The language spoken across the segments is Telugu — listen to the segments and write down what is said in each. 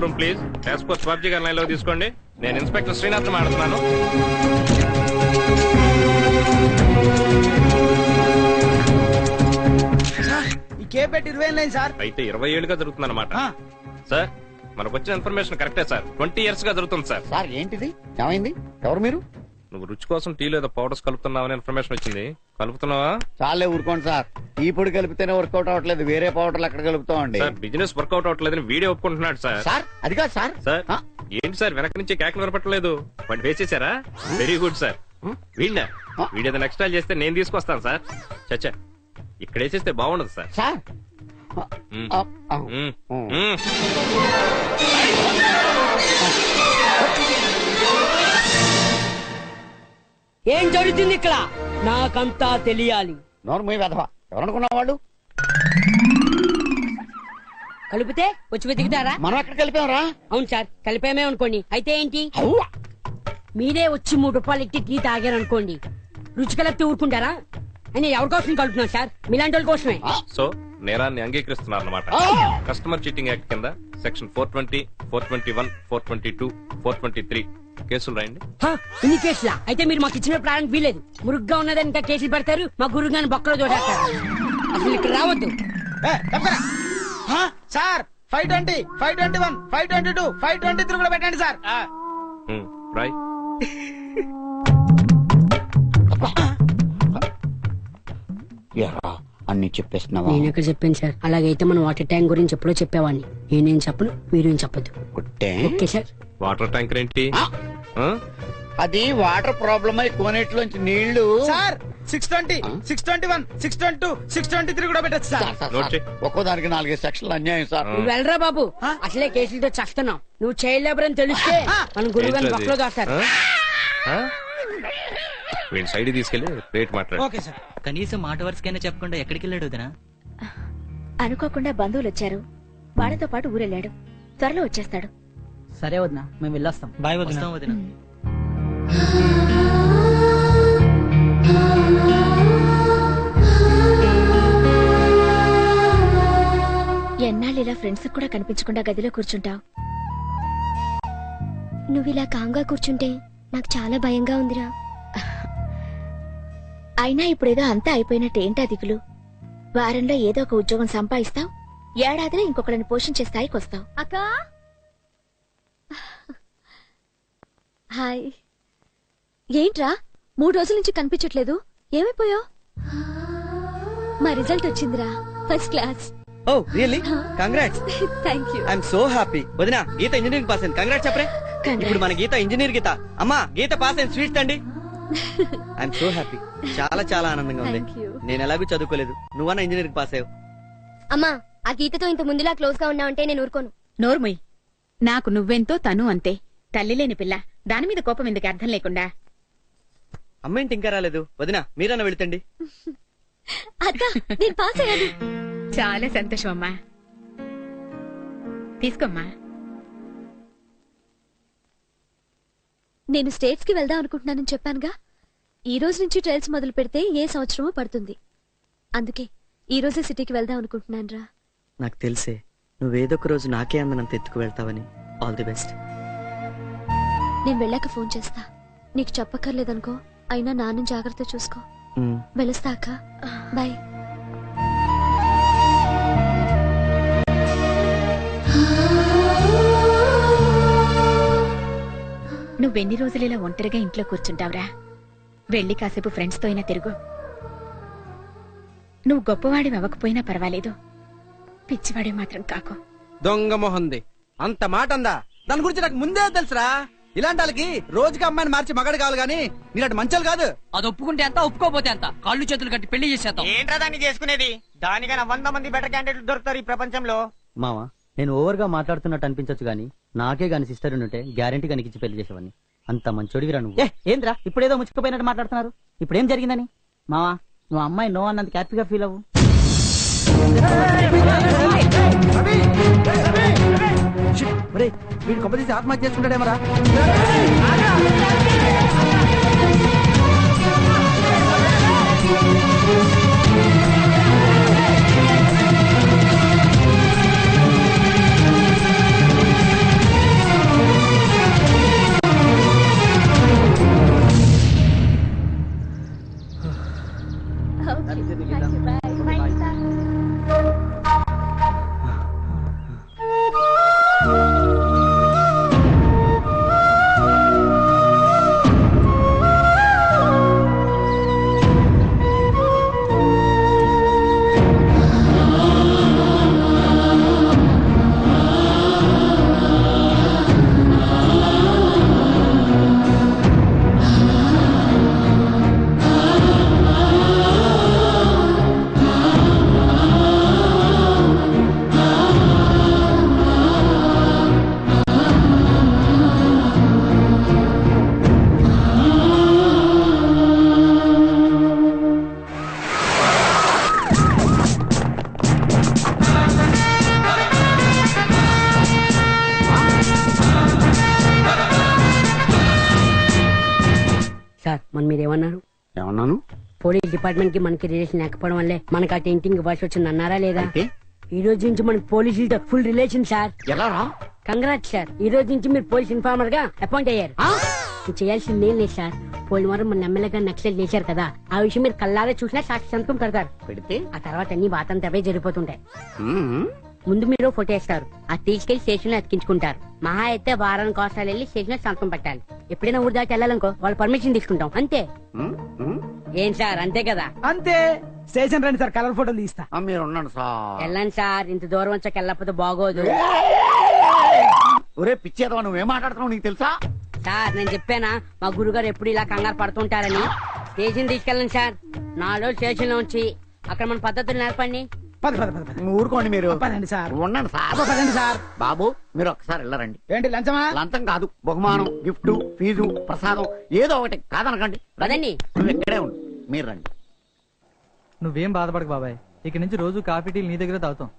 Room please. Task force Babji గారి లైన్ లో తీసుకోండి. నేను ఇన్స్పెక్టర్ శ్రీనాథ్ మాట్లాడుతున్నాను. ఈ కేపెట్ 20 లైన్ సార్. అయితే 20 ఏళ్ళుగా జరుగుతుంది అనమాట. సార్ మనకు వచ్చిన ఇన్ఫర్మేషన్ కరెక్టే సార్. 20 years గా జరుగుతుంది సార్. సార్ ఏంటిది, ఏమైంది, ఎవరు మీరు? నువ్వు రుచి కోసం టీలో ఏదో పౌడర్స్ కలుపుతున్నావని ఇన్ఫర్మేషన్ వచ్చింది. కలుపుతున్నావా? చాలే ఊరుకోండి సార్. ఈ పొడి కలిపితేనే వర్కౌట్ అవ్వట్లేదు, వేరే పౌడర్లు ఎక్కడ కలుపుతామండి? సార్ బిజినెస్ వర్కౌట్ అవ్వట్లేదని వీడియో ఒప్పుకుంటున్నాడు సార్. సార్ అది కాదు సార్. సార్ ఏంటి సార్ వెనక నుంచి కేకలు వినపట్టలేదు? వాడిని వేసేసారా? Very good sir. వీడినా వీడియో నెక్స్ట్ టైం చేస్తే నేను తీసుకొస్తాను సార్. చచ్చా ఇక్కడ వేసేస్తే బాగుండదు సార్. సార్ ఏం జరుగుతుంది ఇక్కడ? నాకంతా తెలియాలి. నోరు మూయి వెధవా, ఎవరనుకున్నా వాళ్ళు? కలిపితే వచ్చి వెతుకుతారా? మనం ఎక్కడ కలిపాంరా? అవును సార్, కలిపేమే అనుకోండి. అయితే ఏంటి? మీరే వచ్చి 3 రూపాయలు ఎట్టి టీ తాగారనుకోండి, రుచి కలిపి ఊరుకుంటారా? అని ఎవరి కోసం కలుపుతున్నాను సార్? మీలాంటి వాళ్ళ కోసమే. సో నేరాన్ని అంగీకరిస్తున్నారు అన్నమాట. కస్టమర్ చీటింగ్ యాక్ట్ కింద సెక్షన్ 420, 421, 422, 423 కేసులు రాయండి. ఇన్ని కేసులా? అయితే మీరు మాకు ఇచ్చిన ప్రాణానికి వీలేదు. మురుగ్గా ఉన్నదని ఇంకా కేసులు పెడతారు, మా గురువు గారిని బొక్కలో చూడేస్తారు. అసలు ఇక్కడ రావద్దు సార్. 520, 521, 522, 523 కూడా పెట్టండి సార్. రాయ్. అన్ని చెప్పేస్తున్నావా? నేను ఎక్కడ చెప్పాను సార్? అలాగైతే మన వాటర్ ట్యాంక్ గురించి ఎప్పుడో చెప్పేవాడిని. నేనేం చెప్పను, మీరేం చెప్పదు. Okay sir. వాటర్ ట్యాంకర్ ఏంటి? అది వాటర్ ప్రాబ్లమ్ అయి కోనేట్లోంచి నీళ్లు. సార్ 620, 621, 622, 623 కూడా పెట్టచ్చు సార్. ఒక్కో దానికి 4 సెక్షన్లు అన్యాయం సార్. నువ్వు వెళ్ళరా బాబు, అసలే కేసులతో చస్తున్నావు. నువ్వు చైల్డ్ లేబర్ అని తెలిస్తే మన గురువు గారిని బొక్కలో దోస్తారు. వీడి సైడ్ తీసుకెళ్లి రేట్ మాట్లాడు. Okay sir. కనీసం మాట వరుసకైనా చెప్పకుండా ఎక్కడికి వెళ్ళాడు వదినా? అనుకోకుండా బంధువులు వచ్చారు, వాళ్ళతో పాటు ఊరెళ్ళాడు. త్వరలో వచ్చేస్తాడు. సరే వదినా, మేము వెళ్ళొస్తాం. బాయ్ వదినా. వదినా ఎన్నాళ్ళు ఇలా ఫ్రెండ్స్ కూడా కనిపించకుండా గదిలో కూర్చుంటావు? నువ్విలా కాంగా కూర్చుంటే నాకు చాలా భయంగా ఉందిరా. అయినా ఇప్పుడేదో అంతా అయిపోయినట్టు ఏంటా దిగులు? వారంలో ఏదో ఒక ఉద్యోగం సంపాదిస్తావు, ఏడాదిలో ఇంకొకరిని పోషించే స్థాయికి వస్తావు. అక్కా హాయ్. ఏంట్రా 3 రోజుల నుంచి కనిపించట్లేదు? ఏమైపోయావు? మా రిజల్ట్ వచ్చిందిరా, first class. Oh really? Congrats. Thank you. I'm so happy. వదినా గీత ఇంజనీరింగ్ పాస్ అయింది. కంగ్రాట్స్ చెప్పరే. ఇప్పుడు మన గీత ఇంజనీర్. గీత అమ్మా, గీత పాస్ అయింది. స్వీట్స్ అండి. I'm so happy. చాలా చాలా ఆనందంగా ఉంది. నేను ఎలాగూ చదువుకోలేదు, నువ్వన్నా ఇంజనీరింగ్ పాస్ అయ్యావు. అమ్మా, ఆ గీతతో ఇంత ముందులా క్లోజ్ గా ఉన్నావంటే నేను ఊరుకోను. నోర్మొయ్, నాకు నువ్వెంతో తను అంతే. తల్లి లేని పిల్ల, దాని మీద కోపం ఎందుకు అర్థం లేకుండా? అమ్మ ఏంటి ఇంకా రాలేదు? వదినా మీరన్నా వెళ్తండి. అక్క నేను పాస్ అయ్యాను. చాలా సంతోషం అమ్మా. తీసుకోమ్మా. నేను స్టేట్స్ కి వెళ్దాం అనుకుంటున్నానని చెప్పానుగా. ఈ రోజు నుంచి ట్రయల్స్ మొదలు పెడితే ఏ సంవత్సరమో పడుతుంది. అందుకే ఈ రోజే సిటీకి వెళ్దాం అనుకుంటున్నాను రా. నాకు తెలిసే నువ్వేదో ఒక రోజు నాకే అందనంత ఎత్తుకు వెళ్తావని. All the best. నేను వెళ్ళాక ఫోన్ చేస్తా. నీకు చెప్పక్కర్లేదనుకో, అయినా నాన్న జాగ్రత్త చూసుకో. వెళ్ళొస్తా అక్క, బాయ్. నువ్వెన్ని రోజులు ఇలా ఒంటరిగా ఇంట్లో కూర్చుంటావురా? వెళ్ళి కాసేపు ఫ్రెండ్స్ తో అయినా తిరుగు. నువ్వు గొప్పవాడి అవ్వకపోయినా పర్వాలేదు, పిచ్చివాడి మాత్రం కాకు. దొంగ మొహంది అంత మాట అందా? దాని గురించి నాకు ముందే తెలుసురా. ఇలాంటి వాళ్ళకి రోజుకి అమ్మాయిని మార్చి మగాడు కావాలి గానీ నీలాంటి మంచాలు కాదు. అది ఒప్పుకుంటే ఎంత, ఒప్పుకోపోతే ఎంత? కాళ్ళు చేతులు కట్టి పెళ్లి చేసేద్దాం. ఏంట్రా దాన్ని చేసుకునేది? దానికైనా 100 మంది బెటర్ క్యాండిడేట్లు దొరుకుతారు ఈ ప్రపంచంలో. మావా, నేను ఓవర్ గా మాట్లాడుతున్నట్టు అనిపించచ్చు గానీ నాకే గాని సిస్టర్ ఉంటే గ్యారంటీ కనికిచ్చి పెళ్లి చేసేవాడిని. అంత మంచోడివిరా నువ్వు. ఏంద్రా ఇప్పుడేదో ముచ్చుకుపోయినట్టు మాట్లాడుతున్నారు? ఇప్పుడు ఏం జరిగిందని? మావా, నువ్వు అమ్మాయి నో అన్నంత హ్యాపీగా ఫీల్ అవ్వు. వీడు కొబ్బరి ఆత్మహత్య చేసుకుంటాడేమరా? సార్ మన మీరేమన్నారు? ఏమన్నాను? పోలీస్ డిపార్ట్మెంట్ కి మనకి రిలేషన్ లేకపోవడం వల్లే మనకి ఆ టెంటింగ్ వర్షం వచ్చింది అన్నారా లేదా? అయితే ఈ రోజు నుంచి మనకి పోలీసులతో ఫుల్ రిలేషన్ సార్. ఎలా రా? కంగ్రాట్ సార్, ఈ రోజు నుంచి మీరు పోలీస్ ఇన్ఫార్మర్ గా అపాయింట్ అయ్యారు. మీరు చేయాల్సింది ఏం లేదు సార్. పోయిన వారం మన ఎమ్మెల్యేగా నక్సలైట్ చేశారు కదా, ఆ విషయం మీరు కల్లారా చూసినా సాక్షి సంతకం పెడతారు. పెడితే ఆ తర్వాత అన్ని వాతంతవే జరిగిపోతుంటాయి. మ్మ్. ముందు మీరు ఫోటో వేస్తారు, అది తీసుకెళ్లి స్టేషన్ లో అతికించుకుంటారు. మహా అయితే వారానికి ఒకసారి వెళ్ళి స్టేషన్ లో సంతకం పెట్టాలి. ఎప్పుడైనా ఊరు దాటి వెళ్ళాలనుకో వాళ్ళ పర్మిషన్ తీసుకుంటాం అంతే. మ్మ్. మ్మ్. ఏం సార్ అంతే కదా? అంతే. స్టేషన్ రండి సార్, కలర్ ఫోటోలు తీస్తా. మీరు ఉన్నాను సార్. వెళ్ళండి సార్, ఇంత దూరం వచ్చాక వెళ్ళకపోతే బాగోదు. ఒరే పిచ్చేదవా, నువ్వేం మాట్లాడుతున్నావు నీకు తెలుసా? సార్ నేను చెప్పానా మా గురుగారు ఎప్పుడు ఇలా కంగారు పడుతుంటారని. స్టేషన్ తీసుకెళ్ళండి సార్, 4 రోజులు స్టేషన్ లో ఉంచి అక్కడ మన పద్ధతులు నేర్పండి. పద పద పద పద. ఊరుకోండి మీరు. పదండి సార్. ఉండండి సార్. పదండి సార్. బాబు మీరు ఒక్కసారి వెళ్ళరండి. ఏంటి లంచమా? లంచం కాదు, బహుమానం, గిఫ్ట్, ఫీజు, ప్రసాదం ఏదో ఒకటి కాదనకండి. పదండి. నువ్వు ఇక్కడే ఉండు, మీరు రండి. నువ్వేం బాధపడకు బాబాయ్, ఇక నుంచి రోజు కాఫీ టీలు నీ దగ్గర తాగుతాం.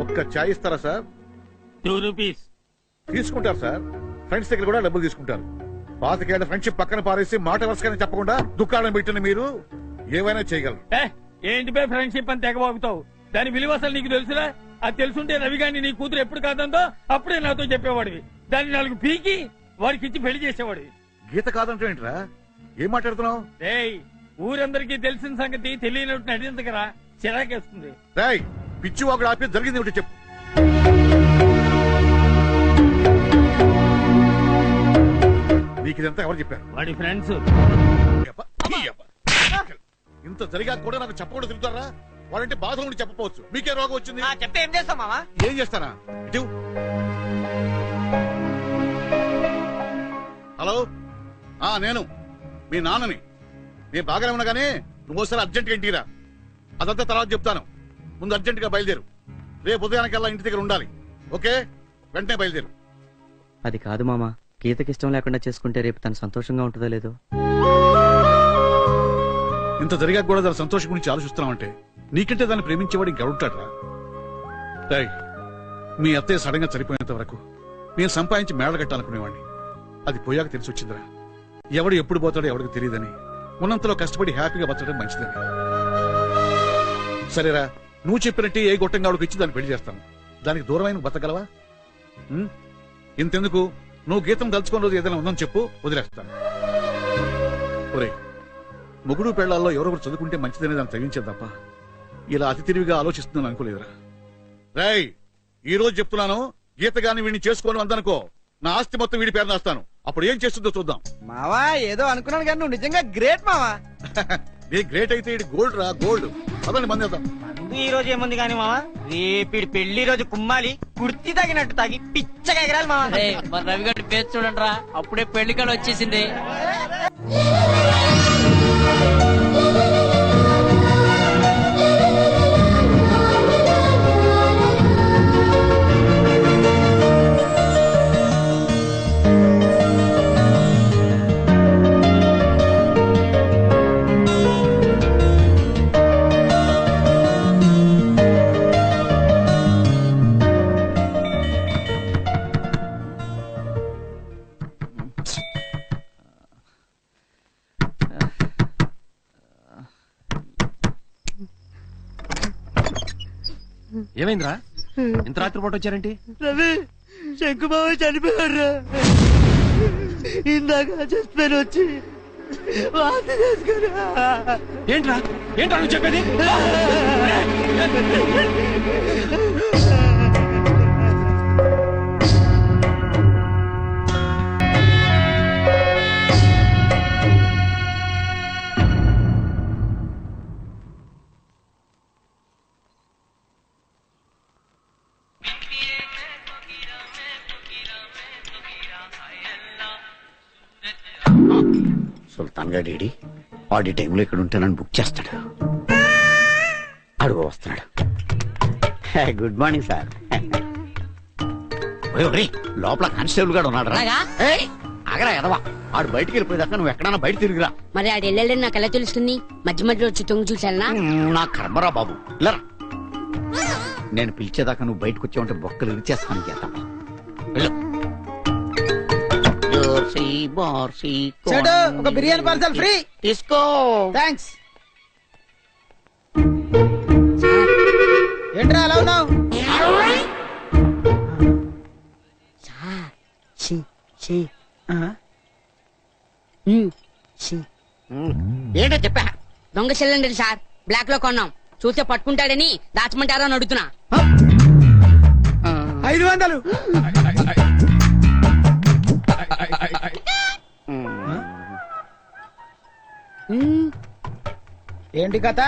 ఒక్క చాయ్ ఇస్తారా సార్? 2 రూపీస్ తీసుకుంటారు సార్. ఫ్రెండ్స్ దగ్గర కూడా డబ్బులు తీసుకుంటారు. పాతికేళ్ల ఫ్రెండ్షిప్ పక్కన పారేసి మాట వరుసగానే చెప్పకుండా దుకాణం పెట్టిన మీరు ఏమైనా చేయగలరు. ఏంటి బే ఫ్రెండ్షిప్ అని తెగబాగుతావు? దాని విలువ అసలు నీకు తెలుసురా? అది తెలుసుంటే రవి గాని నీ కూతురు ఎప్పుడు కాదందో అప్పుడే నాతో చెప్పేవాడివి. దాన్ని 4 పీకి వాడికి ఇచ్చి పెళ్లి చేసేవాడివి. గీత కాదంటే ఏంట్రా? ఏం మాట్లాడుతున్నావు? ఏయ్, ఊరందరికీ తెలిసిన సంగతి తెలియనట్టు నటించకరా, చిరాకేస్తుంది. రాయ్ పిచ్చి ఒకడు ఆపి జరిగింది ఒకటి చెప్పు. నీకు ఇదంతా ఎవరు చెప్పారు? వాడి ఫ్రెండ్స్. ఇంత జరిగా కూడా నాకు చెప్పకుండా తిరుగుతారా? వాడంటే బాధ ఉండి చెప్పవచ్చు. మీకే రోగం వచ్చింది. చెప్తే ఏం చేస్తాం మావా? ఏం చేస్తారా? ఇటు. హలో, నేను మీ నాన్నని. నేను బాగానే ఉన్నాగానే నువ్వు ఒకసారి అర్జెంట్ గా ఇంటికి రా. అదంతా తర్వాత చెప్తాను. ముందు అర్జెంట్ గా బయలుదేరు. రేపు ఉదయానికల్లా ఇంటి దగ్గర ఉండాలి. ఓకే, వెంటనే బయలుదేరు. అది కాదు మామ, గీతకి ఇష్టం లేకుండా చేసుకుంటే రేపు తను సంతోషంగా ఉంటుందో లేదో. ఇంత జరిగా కూడా దాని సంతోషం గురించి ఆలోచిస్తున్నావంటే నీకంటే దాన్ని ప్రేమించేవాడు ఇంకెవడుంటాడ్రా? మీ అత్తయ్య సడన్ గా చనిపోయేంత వరకు నేను సంపాదించి మేడలు కట్టాలనుకునేవాడిని. అది పోయాక తెలిసి వచ్చిందిరా, ఎవడు ఎప్పుడు పోతాడో ఎవరికి తెలియదని. ఉన్నంతలో కష్టపడి హ్యాపీగా బతకడం మంచిదని. సరేరా, నువ్వు చెప్పినట్టే ఏ గొట్టంగాడికి ఇచ్చి దాన్ని పెళ్లి చేస్తాను. దానికి దూరమైన బతకగలవా? ఇంతెందుకు, నువ్వు గీతం తలుచుకున్న రోజు ఏదైనా ఉందని చెప్పు, వదిలేస్తాను. ఒరే, మొగుడు పెళ్లాల్లో ఎవరొకరు చదువుకుంటే మంచిదనే దాన్ని తగ్గించేది తప్ప ఇలా అతి తెలివిగా ఆలోచిస్తుందని అనుకోలేదురా. రాయ్, ఈ రోజు చెప్తున్నాను, గీత గాని వీడిని చేసుకోను అందనుకో, నా ఆస్తి మొత్తం వీడి పేరు రాస్తాను. అప్పుడు ఏం చేస్తుందో చూద్దాం. మావా ఏదో అనుకున్నాను కానీ నువ్వు నిజంగా గ్రేట్ మావా. నీ గ్రేట్ అయితే ఇది గోల్డ్ రా, గోల్డ్. అదండి మంది వెళ్దాం. ఈ రోజు ఏముంది కానీ మావా, రేపిడి పెళ్లి రోజు కుమ్మాలి కుర్తి తగినట్టు తాగి పిచ్చగా ఎగరాలి మావా. మరి రవి గారి పేరు చూడండి రా, అప్పుడే పెళ్లి కాడ వచ్చేసింది. ఏమైందిరా? ఇంత రాత్రి పూట వచ్చారేంటి? రవి, శంకుబాబు చనిపోయారు. ఇందాక చచ్చిపోయి వచ్చి వాంతి చేసుకున్నా. ఏంట్రా ఏంట్రా నువ్వు చెప్పేది? సుల్తాన్ గాడి ఆడి టైంలో ఇక్కడ ఉంటే నన్ను బుక్ చేస్తాడు. అడుగు వస్తున్నాడు. Good morning sir. లోపల కానిస్టేబుల్ గారు ఉన్నాడు. ఆగరా ఎదవా, ఆడు బయటికి వెళ్ళిపోయేదాకా నువ్వు ఎక్కడన్నా బయట తిరిగిరా. మరి ఆడు వెళ్ళాడని నాకు ఎలా తెలుస్తుంది? మధ్య మధ్యలో వచ్చి తొంగి చూసానా? నా కర్మరా బాబు. ఇలా నేను పిలిచేదాకా నువ్వు బయటకు వచ్చావంటే బొక్కలు ఇరిచేస్తాను చేత వెళ్ళు. జోర్సీ, బోర్సీ, చెడు, ఒక బిర్యానీ పార్సల్ ఫ్రీ. తీసుకో. థ్యాంక్స్. ఏంట్రా అలా ఉన్నావు? ఏంటో చెప్పా. దొంగ సిలిండర్ సార్, బ్లాక్ లో కొన్నాం. చూస్తే పట్టుకుంటాడని దాచమంటారా అని అడుగుతున్నా. 500. ఏంటి కథ?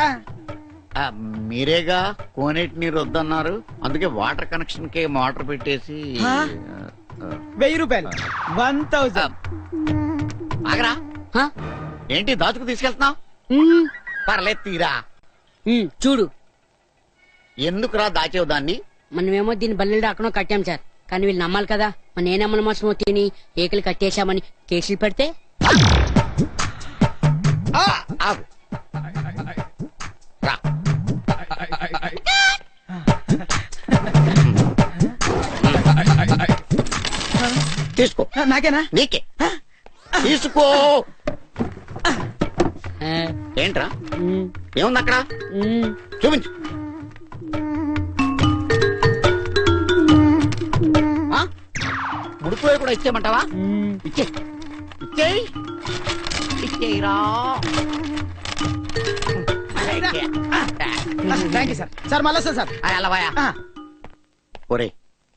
మీరేగా కోనేటి నీరు వద్దన్నారు, అందుకే వాటర్ కనెక్షన్ కి మోటార్ పెట్టేసి 1000 రూపాయలు. 1000. ఆగరా. హ? ఏంటి దాచుకు తీసుకెళ్తున్నావు? పర్లేదు తీరా. చూడు, ఎందుకురా దాచేవు దాన్ని? మనమేమో దీన్ని బల్లెలు రాకనో కట్టాం సార్, కానీ వీళ్ళు నమ్మాలి కదా. మన ఏనమ్మల మోసం తిని ఏకలు కట్టేశామని కేసులు పెడితే ఆగు. రా. తీసుకో. నాకేనా? నీకే. తీసుకో. ఏంట్రా ఏముంది అక్కడ? చూపించు. ముడుపు కూడా ఇచ్చేయమంటావా? ఇచ్చేయి. ఇచ్చేయిరా. Thank you sir. సార్ మళ్ళా సార్. అలావాయా. ఒరే,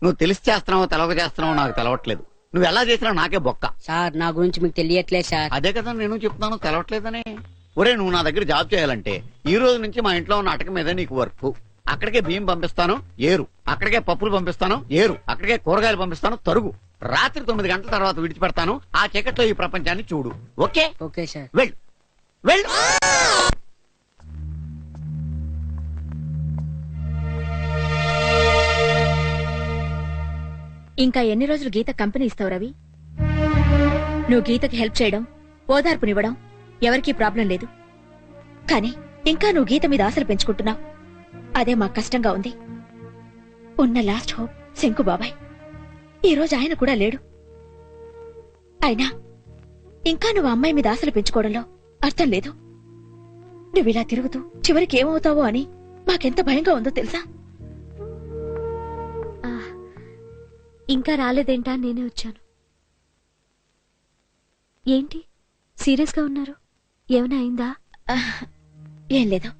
నువ్వు తెలిసి చేస్తున్నావో తెలవక చేస్తున్నావో నాకు తెలవట్లేదు. నువ్వు ఎలా చేసినా నాకే బొక్క. సార్ నా గురించి మీకు తెలియట్లేదు సార్. అదే కదా నేను చెప్తున్నాను, తెలవట్లేదని. ఒరే, నువ్వు నా దగ్గర జాబ్ చేయాలంటే ఈ రోజు నుంచి మా ఇంట్లో ఉన్న అటక మీద నీకు వర్క్. అక్కడికే బియ్యం పంపిస్తాను, ఏరు. అక్కడికే పప్పులు పంపిస్తాను, ఏరు. అక్కడికే కూరగాయలు పంపిస్తాను, తరుగు. రాత్రి 9 గంటల తర్వాత విడిచిపెడతాను. ఆ చీకట్లో ఈ ప్రపంచాన్ని చూడు. ఓకే? Okay sir. వెళ్ళు, వెళ్ళు. ఇంకా ఎన్ని రోజులు గీత కంపెనీ ఇస్తావు రవి? నువ్వు గీతకి హెల్ప్ చేయడం, ఓదార్పునివ్వడం ఎవరికీ ప్రాబ్లం లేదు. కానీ ఇంకా నువ్వు గీత మీద ఆశలు పెంచుకుంటున్నావు. అదే మాకు కష్టంగా ఉంది. ఉన్న లాస్ట్ హోప్ శంకు బాబాయ్. ఈ రోజు ఆయన కూడా లేడు. అయినా ఇంకా నువ్వు అమ్మాయి మీద ఆశలు పెంచుకోవడంలో అర్థం లేదు. నువ్విలా తిరుగుతూ చివరికి ఏమవుతావో అని మాకెంత భయంగా ఉందో తెలుసా? ఇంకా రాలేదేంటా, నేనే వచ్చాను. ఏంటి సీరియస్ గా ఉన్నారు? ఏమైనా అయిందా? ఏం లేదు.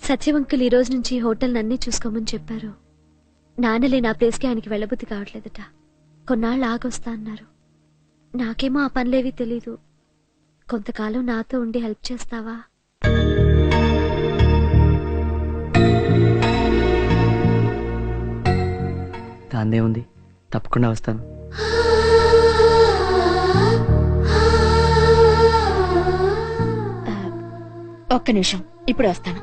సత్యవంకులు ఈ రోజు నుంచి హోటల్ నన్నే చూసుకోమని చెప్పారు. నాన్నలే నా ప్లేస్ కి ఆయనకి వెళ్ళబుద్ధి కావట్లేదట. కొన్నాళ్ళు ఆగొస్తా అన్నారు. నాకేమో ఆ పనులేవి తెలీదు. కొంతకాలం నాతో ఉండి హెల్ప్ చేస్తావా? దాందే ఉంది, తప్పకుండా వస్తాను. ఒక్క నిమిషం, ఇప్పుడు వస్తాను.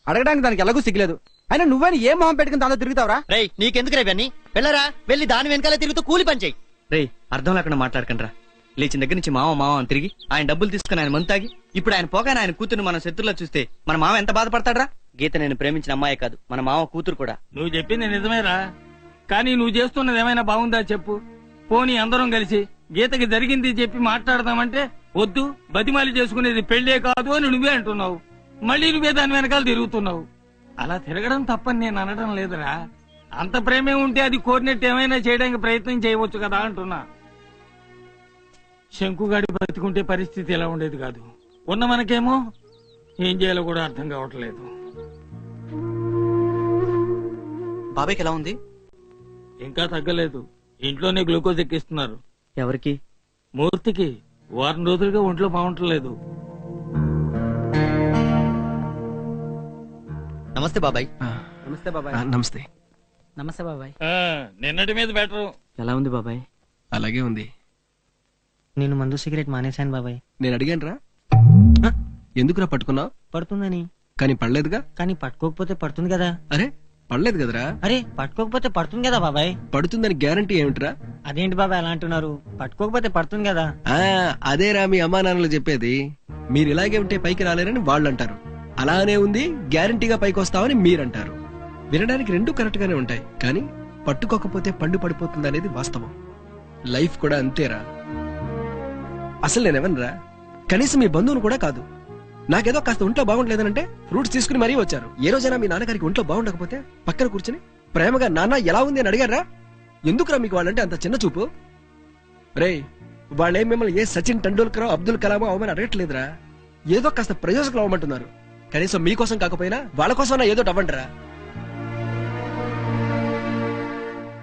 అడగడానికి దానికి ఎలాగూ సిగ్గులేదు. అయినా నువ్వేనా ఏం మొహం పెట్టుకుని దాంతో తిరుగుతావరా? రేయ్, నీకెందుకు రేవన్నీ? వెళ్ళరా, వెళ్ళి దాని వెనకాల తిరుగుతూ కూలి పని చేయి. రేయ్, అర్థం లేకుండా మాట్లాడకండ్రా. లేచిన దగ్గర నుంచి మామ మామ అని తిరిగి ఆయన డబ్బులు తీసుకుని ఆయన మంతాగి ఇప్పుడు ఆయన పోగానే ఆయన కూతురు మన శత్రులో చూస్తే మన మామ ఎంత బాధపడతాడ్రా? గీత నేను ప్రేమించిన అమ్మాయే కాదు, మన మామ కూతురు కూడా. నువ్వు చెప్పింది నిజమేరా, కానీ నువ్వు చేస్తున్నది ఏమైనా బాగుందా చెప్పు. పోనీ అందరం కలిసి గీతకి జరిగింది చెప్పి మాట్లాడదామంటే వద్దు, బతిమాలి చేసుకునేది పెళ్లే కాదు అని నువ్వే అంటున్నావు. మళ్ళీ నువ్వే దాని వెనకాల తిరుగుతున్నావు. అలా తిరగడం తప్పని నేను అనడం లేదురా. అంత ప్రేమే ఉంటే అది కోరినట్టు ఏమైనా చేయడానికి ప్రయత్నం చేయవచ్చు కదా అంటున్నా. శంకుగాడి బ్రతికుంటే పరిస్థితి ఎలా ఉండేది కాదు. ఉన్న మనకేమో ఏం చేయాలో కూడా అర్థం కావట్లేదు. బాబాయ్కి ఎలా ఉంది? ఇంకా తగ్గలేదు. ఇంట్లోనే గ్లూకోజ్ ఎక్కిస్తున్నారు. ఎవరికి? మూర్తికి. వారం రోజులుగా ఒంట్లో బాగుంటలేదు. నమస్తే బాబాయ్. నమస్తే బాబాయ్. నమస్తే. నమస్తే బాబాయ్. నిన్నటి మీద బెటరు. ఎలా ఉంది బాబాయ్? అలాగే ఉంది. నేను మందు సిగరెట్ మానేశాను బాబాయ్. నేను అడిగాను రా, ఎందుకురా పట్టుకున్నావు? పడుతుందని. కానీ పడలేదుగా. కానీ పట్టుకోకపోతే పడుతుంది కదా. అరే పడలేదు కదరా. అరే పట్టుకోకపోతే పడుతుంది కదా బాబాయ్. పడుతుందని గ్యారంటీ ఏమిట్రా? అదేంటి బాబాయ్ అలా అంటున్నారు? పట్టుకోకపోతే పడుతుంది కదా. అదేరా మీ అమ్మా నాన్నలు చెప్పేది. మీరు ఇలాగే ఉంటే పైకి రాలేరని వాళ్ళు అంటారు. అలానే ఉంది, గ్యారంటీగా పైకి వస్తామని మీరంటారు. వినడానికి రెండు కరెక్ట్ గానే ఉంటాయి, కానీ పట్టుకోకపోతే పండు పడిపోతుంది అనేది వాస్తవం. లైఫ్ కూడా అంతేరా. అసలు నేనెవనరా, కనీసం మీ బంధువును కూడా కాదు. నాకేదో కాస్త ఒంట్లో బాగుండలేదనంటే ఫ్రూట్స్ తీసుకుని మరీ వచ్చారు. ఏ రోజైనా మీ నాన్నగారికి ఒంట్లో బాగుండకపోతే పక్కన కూర్చుని ప్రేమగా నాన్న ఎలా ఉంది అని అడిగారా? ఎందుకురా మీకు వాళ్ళంటే అంత చిన్న చూపు? రే, వాళ్ళేం మిమ్మల్ని ఏ సచిన్ టెండూల్కర్ అబ్దుల్ కలామో అవమని అడగట్లేదురా. ఏదో కాస్త ప్రయోజకులు అవ్వమంటున్నారు. కనీసం మీకోసం కాకపోయినా వాళ్ళ కోసమైనా ఏదో అవ్వండిరా.